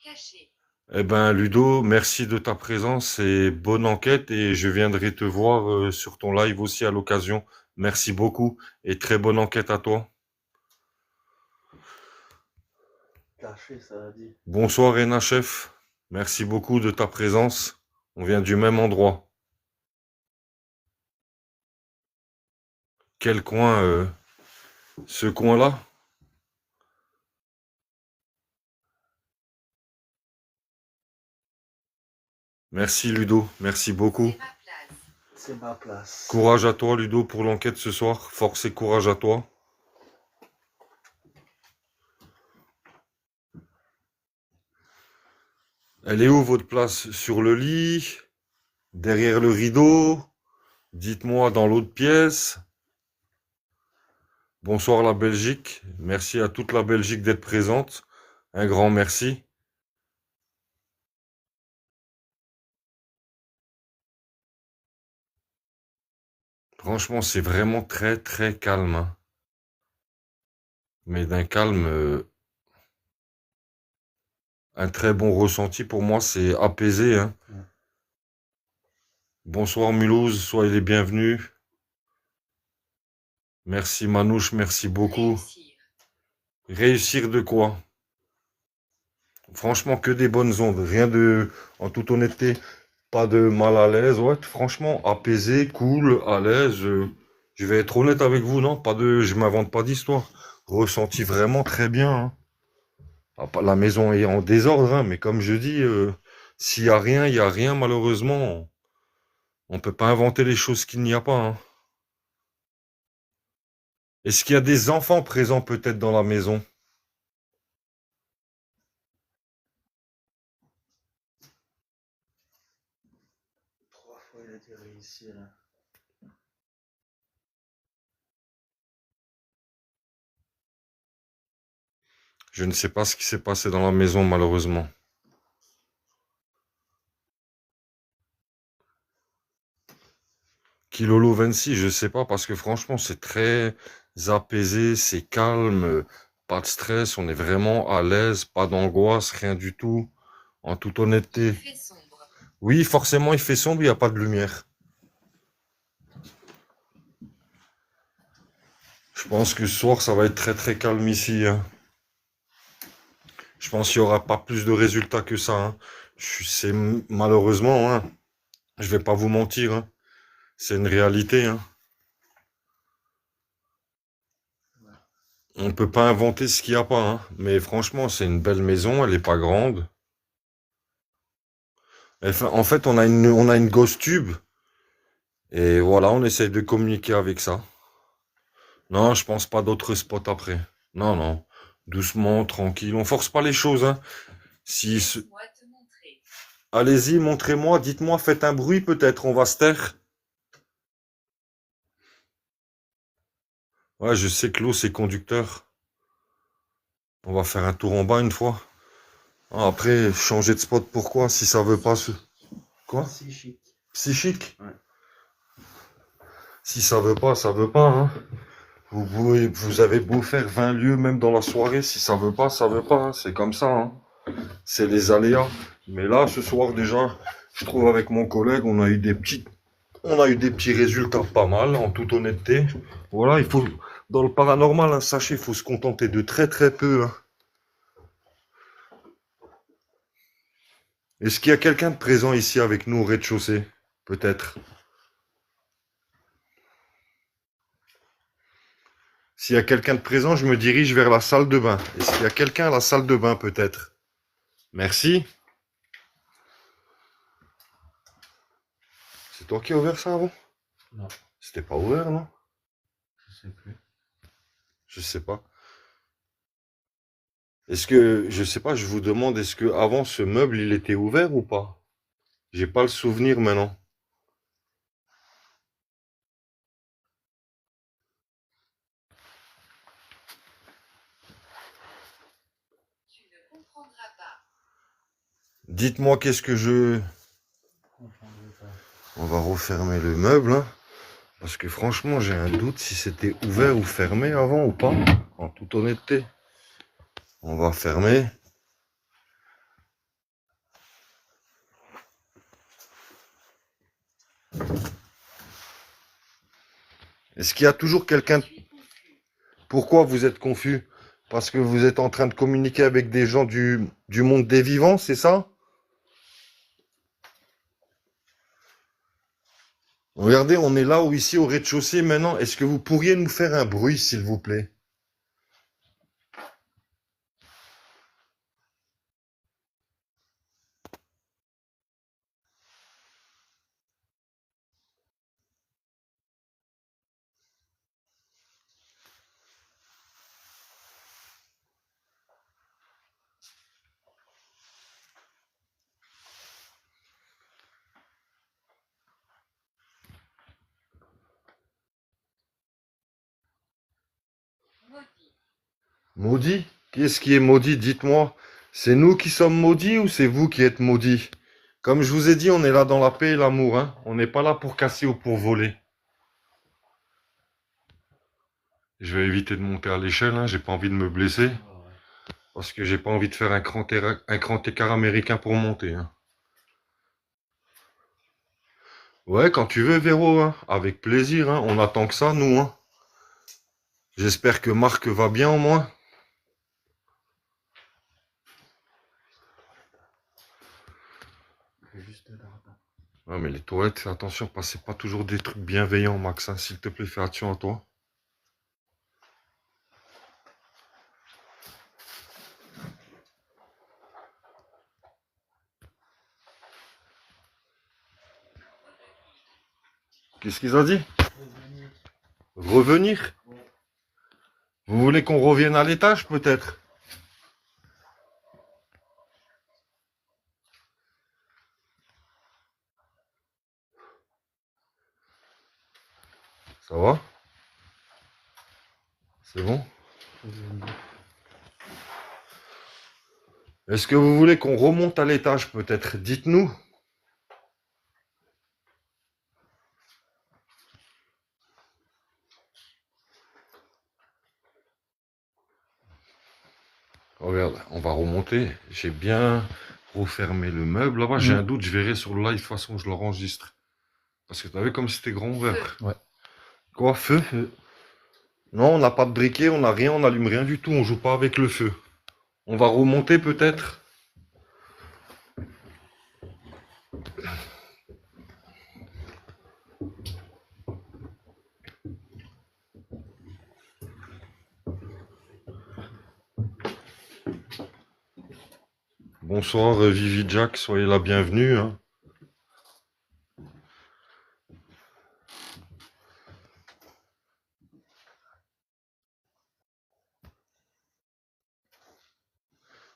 Speaker 2: Caché.
Speaker 1: Eh ben, Ludo, merci de ta présence et bonne enquête et je viendrai te voir sur ton live aussi à l'occasion. Merci beaucoup et très bonne enquête à toi.
Speaker 4: Caché, ça a dit.
Speaker 1: Bonsoir, Rena Chef. Merci beaucoup de ta présence. On vient du même endroit. Quel coin, ce coin-là? Merci, Ludo. Merci beaucoup.
Speaker 2: C'est ma place.
Speaker 4: C'est ma place.
Speaker 1: Courage à toi, Ludo, pour l'enquête ce soir. Force et courage à toi. Elle est où votre place? Sur le lit? Derrière le rideau? Dites-moi dans l'autre pièce. Bonsoir la Belgique. Merci à toute la Belgique d'être présente. Un grand merci. Franchement, c'est vraiment très très calme, hein. Mais d'un calme, un très bon ressenti pour moi, c'est apaisé, hein.
Speaker 4: Ouais.
Speaker 1: Bonsoir Mulhouse, soyez les bienvenus. Merci Manouche, merci beaucoup.
Speaker 2: Réussir.
Speaker 1: Réussir de quoi? Franchement, que des bonnes ondes. Rien de, en toute honnêteté, pas de mal à l'aise. Ouais, franchement, apaisé, cool, à l'aise. Je vais être honnête avec vous, non? Pas de, je m'invente pas d'histoire. Ressenti vraiment très bien, hein. La maison est en désordre, hein, mais comme je dis, s'il y a rien, il y a rien, malheureusement. On peut pas inventer les choses qu'il n'y a pas, hein. Est-ce qu'il y a des enfants présents peut-être dans la maison?
Speaker 4: 3 fois, il a dit réussir. Hein.
Speaker 1: Je ne sais pas ce qui s'est passé dans la maison, malheureusement. Kilolo 26, je sais pas, parce que franchement, c'est très apaisé, c'est calme, pas de stress, on est vraiment à l'aise, pas d'angoisse, rien du tout, en toute honnêteté.
Speaker 2: Il fait sombre.
Speaker 1: Oui, forcément, il fait sombre, il n'y a pas de lumière. Je pense que ce soir, ça va être très très calme ici, hein. Je pense qu'il n'y aura pas plus de résultats que ça, hein. C'est malheureusement, hein, je vais pas vous mentir, hein. C'est une réalité, hein. On peut pas inventer ce qu'il n'y a pas, hein. Mais franchement, c'est une belle maison, elle est pas grande. Enfin, en fait, on a une Ghost Tube. Et voilà, on essaye de communiquer avec ça. Non, je pense pas d'autres spots après. Non, non. Doucement, tranquille. On force pas les choses, hein. Si,
Speaker 2: Laisse-moi te montrer.
Speaker 1: allez-y, montrez-moi, dites-moi, faites un bruit peut-être, on va se taire. Ouais, je sais que l'eau c'est conducteur. On va faire un tour en bas une fois. Ah, après, changer de spot, pourquoi? Si ça veut pas se... Quoi?
Speaker 4: Psychique.
Speaker 1: Psychique?
Speaker 4: Ouais.
Speaker 1: Si ça veut pas, hein. Vous avez beau faire 20 lieues même dans la soirée, si ça veut pas, hein. C'est comme ça, hein. C'est les aléas. Mais là, ce soir déjà, je trouve avec mon collègue, on a eu des petits résultats pas mal, en toute honnêteté. Voilà, dans le paranormal, hein, sachez, il faut se contenter de très très peu, hein. Est-ce qu'il y a quelqu'un de présent ici avec nous au rez-de-chaussée? Peut-être. S'il y a quelqu'un de présent, je me dirige vers la salle de bain. Est-ce qu'il y a quelqu'un à la salle de bain, peut-être? Merci. C'est toi qui as ouvert ça avant?
Speaker 4: Non,
Speaker 1: C'était pas ouvert, non?
Speaker 4: je sais plus.
Speaker 1: Je sais pas. Est-ce que, je sais pas, je vous demande, est-ce que avant ce meuble, il était ouvert ou pas? J'ai pas le souvenir maintenant.
Speaker 2: Tu ne comprendras pas.
Speaker 1: Dites-moi qu'est-ce que je...
Speaker 4: Confondre pas.
Speaker 1: On va refermer le meuble, hein, parce que franchement, j'ai un doute si c'était ouvert ou fermé avant ou pas, en toute honnêteté. On va fermer. Est-ce qu'il y a toujours quelqu'un...
Speaker 2: Je suis confus.
Speaker 1: Pourquoi vous êtes confus? Parce que vous êtes en train de communiquer avec des gens du monde des vivants, c'est ça? Regardez, on est là ou ici au rez-de-chaussée maintenant. Est-ce que vous pourriez nous faire un bruit, s'il vous plaît?
Speaker 2: Maudit.
Speaker 1: Maudit? Qu'est-ce qui est maudit? Dites-moi. C'est nous qui sommes maudits ou c'est vous qui êtes maudits? Comme je vous ai dit, on est là dans la paix et l'amour, hein. On n'est pas là pour casser ou pour voler. Je vais éviter de monter à l'échelle, hein. J'ai pas envie de me blesser.
Speaker 4: Ah ouais.
Speaker 1: Parce que j'ai pas envie de faire un grand écart américain pour monter, hein. Ouais, quand tu veux, Véro, hein. Avec plaisir, hein. On attend que ça, nous, hein. J'espère que Marc va bien au moins.
Speaker 4: Je vais juste dedans. Attends.
Speaker 1: Ouais, mais les toilettes, fais attention, parce que c'est pas toujours des trucs bienveillants, Max, hein. S'il te plaît, fais attention à toi. Qu'est-ce qu'ils ont dit?
Speaker 4: Revenir.
Speaker 1: Revenir?
Speaker 4: Ouais.
Speaker 1: Vous voulez qu'on revienne à l'étage, peut-être? Ça va? C'est bon?
Speaker 4: Revenir.
Speaker 1: Est-ce que vous voulez qu'on remonte à l'étage, peut-être? Dites-nous. Regarde, on va remonter. J'ai bien refermé le meuble. Là-bas, j'ai un doute, je verrai sur le live, de toute façon, je l'enregistre. Parce que t'as vu comme c'était grand ouvert.
Speaker 4: Ouais.
Speaker 1: Quoi, feu? Non, on n'a pas de briquet, on n'a rien, on n'allume rien du tout, on joue pas avec le feu. On va remonter peut-être? Bonsoir Vivi Jack, soyez la bienvenue, hein.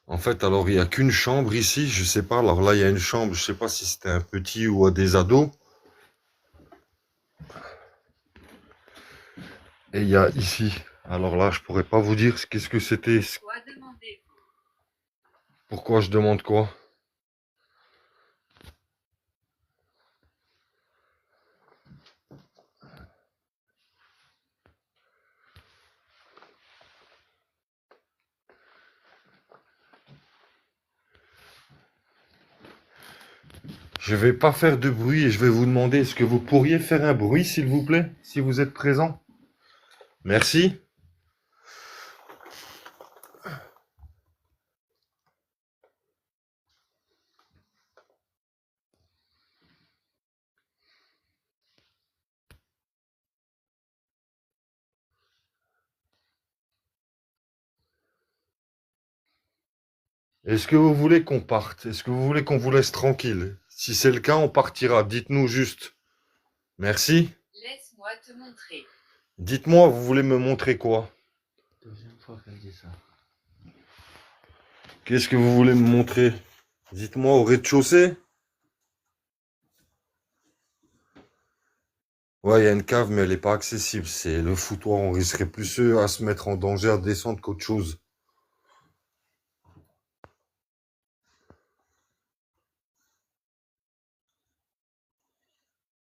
Speaker 1: En fait, alors il n'y a qu'une chambre ici, je sais pas. Alors là, il y a une chambre, je sais pas si c'était un petit ou à des ados. Et il y a ici. Alors là, je pourrais pas vous dire qu'est-ce que c'était.
Speaker 2: Quoi demandez-vous?
Speaker 1: Pourquoi je demande quoi? Je vais pas faire de bruit et je vais vous demander, est-ce que vous pourriez faire un bruit, s'il vous plaît, si vous êtes présent? Merci. Est-ce que vous voulez qu'on parte? Est-ce que vous voulez qu'on vous laisse tranquille? Si c'est le cas, on partira. Dites-nous juste. Merci.
Speaker 2: Laisse-moi te montrer.
Speaker 1: Dites-moi, vous voulez me montrer quoi?
Speaker 4: Deuxième fois qu'elle dit ça.
Speaker 1: Qu'est-ce que vous voulez me montrer? Dites-moi, au rez-de-chaussée? Ouais, il y a une cave, mais elle n'est pas accessible. C'est le foutoir, on risquerait plus à se mettre en danger à descendre qu'autre chose.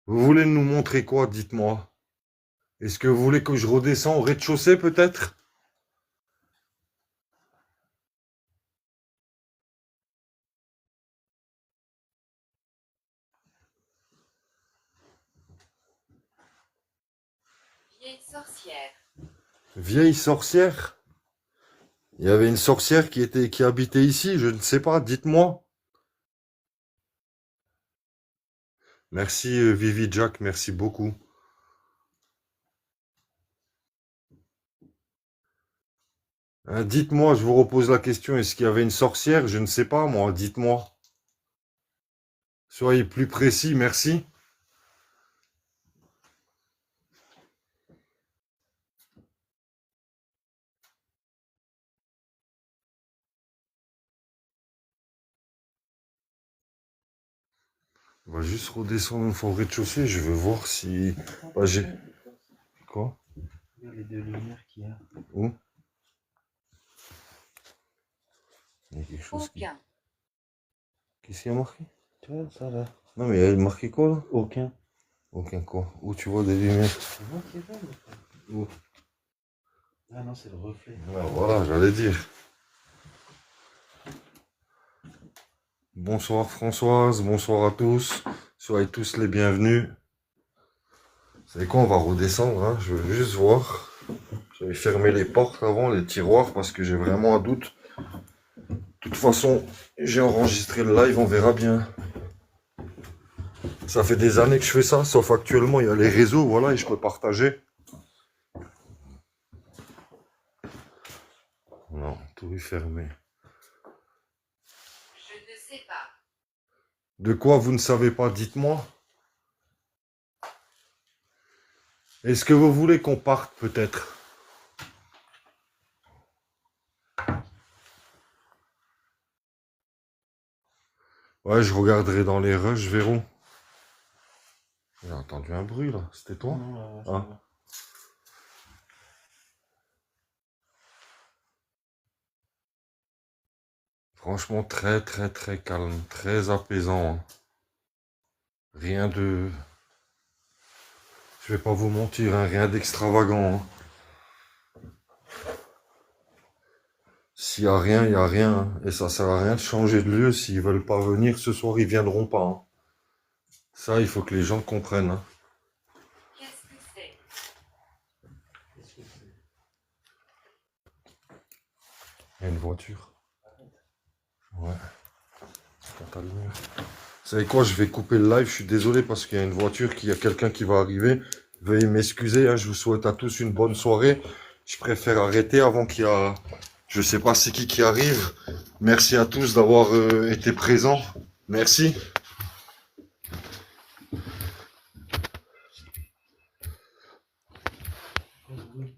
Speaker 1: Vous voulez nous montrer quoi, dites-moi? Est-ce que vous voulez que je redescende au rez-de-chaussée, peut-être?
Speaker 2: Vieille sorcière.
Speaker 1: Vieille sorcière? Il y avait une sorcière qui habitait ici, je ne sais pas, dites-moi. Merci, Vivi Jack, merci beaucoup. Dites-moi, je vous repose la question, est-ce qu'il y avait une sorcière? Je ne sais pas, moi, dites-moi. Soyez plus précis, merci. On va juste redescendre une fois au rez-de-chaussée, je veux voir si... Bah, j'ai... Quoi?
Speaker 4: Regarde les deux lumières qu'il y a.
Speaker 1: Où? Il y a quelque chose qui...
Speaker 2: Aucun.
Speaker 1: Qu'est-ce qu'il y a marqué?
Speaker 4: Tu vois ça là?
Speaker 1: Non, mais il y a marqué quoi, là?
Speaker 4: Aucun.
Speaker 1: Aucun quoi. Où tu vois des lumières?
Speaker 4: C'est moi qui est là, le frère.
Speaker 1: Où?
Speaker 4: Ah non, c'est le reflet.
Speaker 1: Ah, voilà, j'allais dire. Bonsoir Françoise, bonsoir à tous. Soyez tous les bienvenus. Vous savez quoi, on va redescendre, hein. Je veux juste voir. J'avais fermé les portes avant, les tiroirs, parce que j'ai vraiment un doute. De toute façon, j'ai enregistré le live, on verra bien. Ça fait des années que je fais ça, sauf actuellement, il y a les réseaux, voilà, et je peux partager. Non, tout est fermé.
Speaker 2: Je ne sais pas.
Speaker 1: De quoi vous ne savez pas, dites-moi. Est-ce que vous voulez qu'on parte, peut-être? Ouais, je regarderai dans les rushs, verrons. J'ai entendu un bruit, là. C'était toi?
Speaker 4: Non, là, ça
Speaker 1: Ah.
Speaker 4: va.
Speaker 1: Franchement, très, très, très calme, très apaisant, hein. Rien de... Je vais pas vous mentir, hein, rien d'extravagant, hein. S'il y a rien, il y a rien, hein. Et ça sert à rien de changer de lieu. S'ils veulent pas venir ce soir, ils viendront pas, hein. Ça, il faut que les gens comprennent, hein.
Speaker 2: Qu'est-ce que c'est?
Speaker 4: Qu'est-ce que c'est?
Speaker 1: Il y a une voiture. Ouais. Quand t'as le mur. Vous savez quoi, je vais couper le live. Je suis désolé parce qu'il y a une voiture, qu'il y a quelqu'un qui va arriver. Veuillez m'excuser, hein. Je vous souhaite à tous une bonne soirée. Je préfère arrêter avant qu'il y a... Je sais pas c'est qui arrive. Merci à tous d'avoir été présents. Merci.
Speaker 4: Oui.